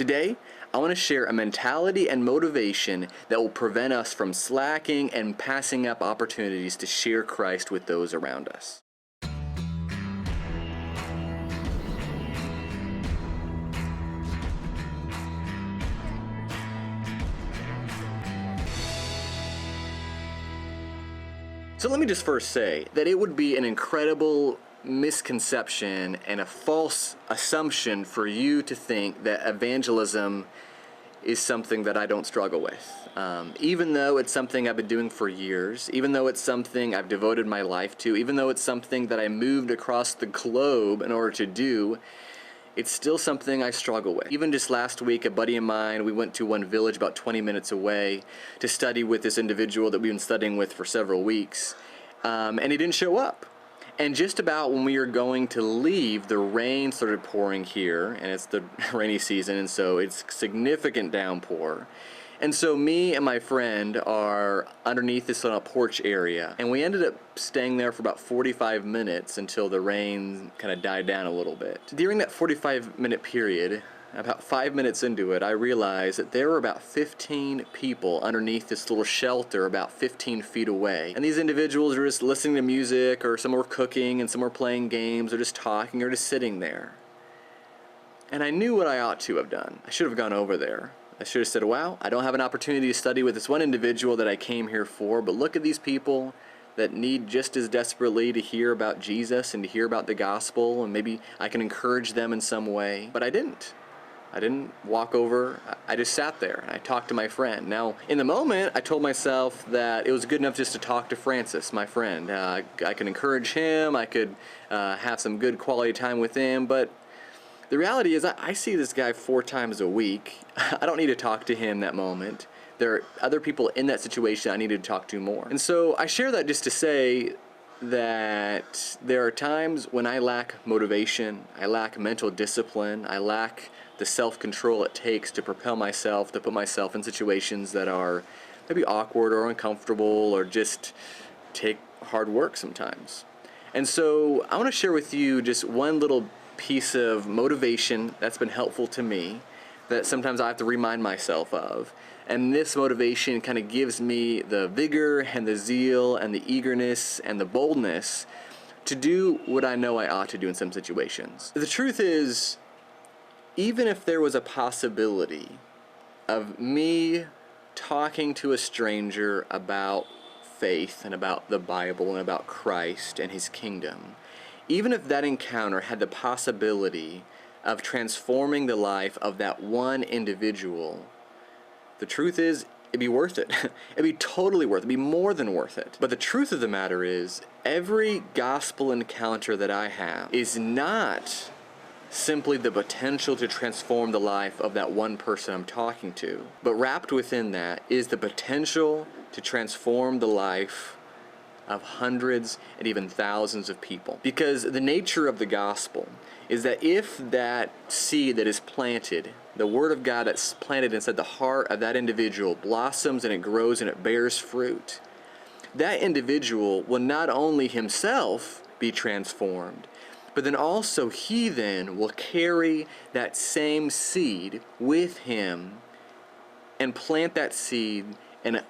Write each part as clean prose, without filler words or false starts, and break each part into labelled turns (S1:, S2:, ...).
S1: Today, I want to share a mentality and motivation that will prevent us from slacking and passing up opportunities to share Christ with those around us. So let me just first say that it would be an incredible misconception and a false assumption for you to think that evangelism is something that I don't struggle with. Even though it's something I've been doing for years, even though it's something I've devoted my life to, even though it's something that I moved across the globe in order to do, it's still something I struggle with. Even just last week, a buddy of mine, we went to one village about 20 minutes away to study with this individual that we've been studying with for several weeks, and he didn't show up. And just about when we were going to leave, the rain started pouring here, and it's the rainy season, and so it's significant downpour. And so me and my friend are underneath this little porch area, and we ended up staying there for about 45 minutes until the rain kind of died down a little bit. During that 45-minute period, about 5 minutes into it, I realized that there were about 15 people underneath this little shelter about 15 feet away. And these individuals were just listening to music, or some were cooking, and some were playing games, or just talking, or just sitting there. And I knew what I ought to have done. I should have gone over there. I should have said, wow, I don't have an opportunity to study with this one individual that I came here for, but look at these people that need just as desperately to hear about Jesus and to hear about the gospel, and maybe I can encourage them in some way. But I didn't. I didn't walk over. I just sat there and I talked to my friend. Now, in the moment, I told myself that it was good enough just to talk to Francis, my friend. I could encourage him. I could have some good quality time with him, but the reality is I see this guy 4 times a week. I don't need to talk to him that moment. There are other people in that situation I need to talk to more. And so I share that just to say that there are times when I lack motivation, I lack mental discipline, I lack the self-control it takes to propel myself, to put myself in situations that are maybe awkward or uncomfortable or just take hard work sometimes. And so I want to share with you just one little piece of motivation that's been helpful to me that sometimes I have to remind myself of. And this motivation kind of gives me the vigor and the zeal and the eagerness and the boldness to do what I know I ought to do in some situations. The truth is, even if there was a possibility of me talking to a stranger about faith and about the Bible and about Christ and His kingdom, even if that encounter had the possibility of transforming the life of that one individual, the truth is, it'd be worth it. It'd be totally worth it. It'd be more than worth it. But the truth of the matter is, every gospel encounter that I have is not simply the potential to transform the life of that one person I'm talking to, but wrapped within that is the potential to transform the life of hundreds and even thousands of people. Because the nature of the gospel is that if that seed that is planted, the word of God that's planted inside the heart of that individual blossoms and it grows and it bears fruit, that individual will not only himself be transformed, but then also he then will carry that same seed with him and plant that seed in an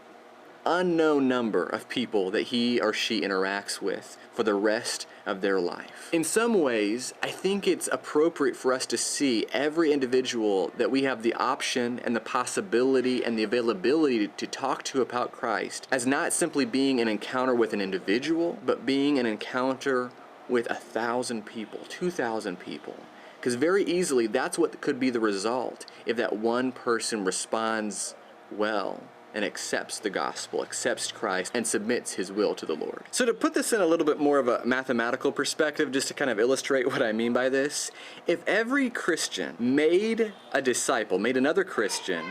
S1: unknown number of people that he or she interacts with for the rest of their life. In some ways, I think it's appropriate for us to see every individual that we have the option and the possibility and the availability to talk to about Christ as not simply being an encounter with an individual, but being an encounter with 1,000 people, 2,000 people. Because very easily, that's what could be the result if that one person responds well and accepts the gospel, accepts Christ, and submits his will to the Lord. So to put this in a little bit more of a mathematical perspective, just to kind of illustrate what I mean by this, if every Christian made a disciple, made another Christian,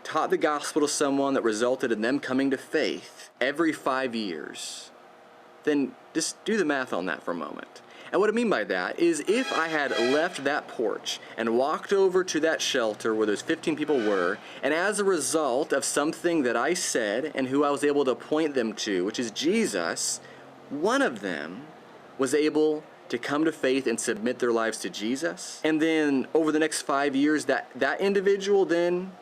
S1: taught the gospel to someone that resulted in them coming to faith every 5 years, then just do the math on that for a moment. And what I mean by that is if I had left that porch and walked over to that shelter where those 15 people were, and as a result of something that I said and who I was able to point them to, which is Jesus, one of them was able to come to faith and submit their lives to Jesus. And then over the next 5 years, that individual then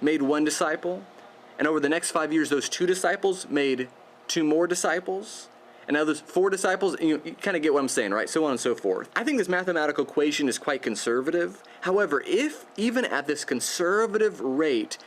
S1: made 1 disciple. And over the next 5 years, those 2 disciples made 2 more disciples. And now those 4 disciples, you kind of get what I'm saying, right? So on and so forth. I think this mathematical equation is quite conservative. However, if even at this conservative rate,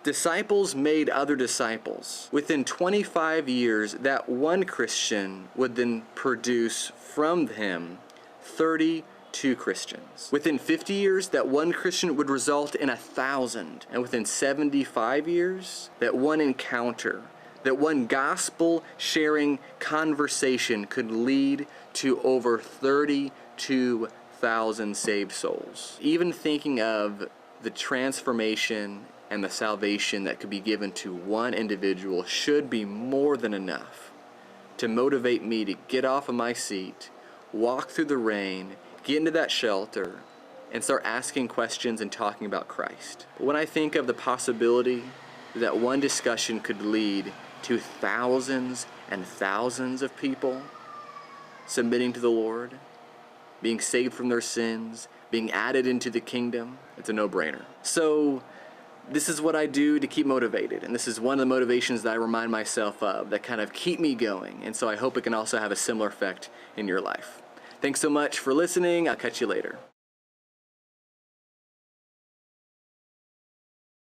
S1: disciples made other disciples, within 25 years, that one Christian would then produce from him 32 Christians. Within 50 years, that one Christian would result in 1,000. And within 75 years, that one encounter, that one gospel-sharing conversation could lead to over 32,000 saved souls. Even thinking of the transformation and the salvation that could be given to one individual should be more than enough to motivate me to get off of my seat, walk through the rain, get into that shelter, and start asking questions and talking about Christ. But when I think of the possibility that one discussion could lead to thousands and thousands of people submitting to the Lord, being saved from their sins, being added into the kingdom, it's a no-brainer. So this is what I do to keep motivated, and this is one of the motivations that I remind myself of that kind of keep me going, and so I hope it can also have a similar effect in your life. Thanks so much for listening. I'll catch you later.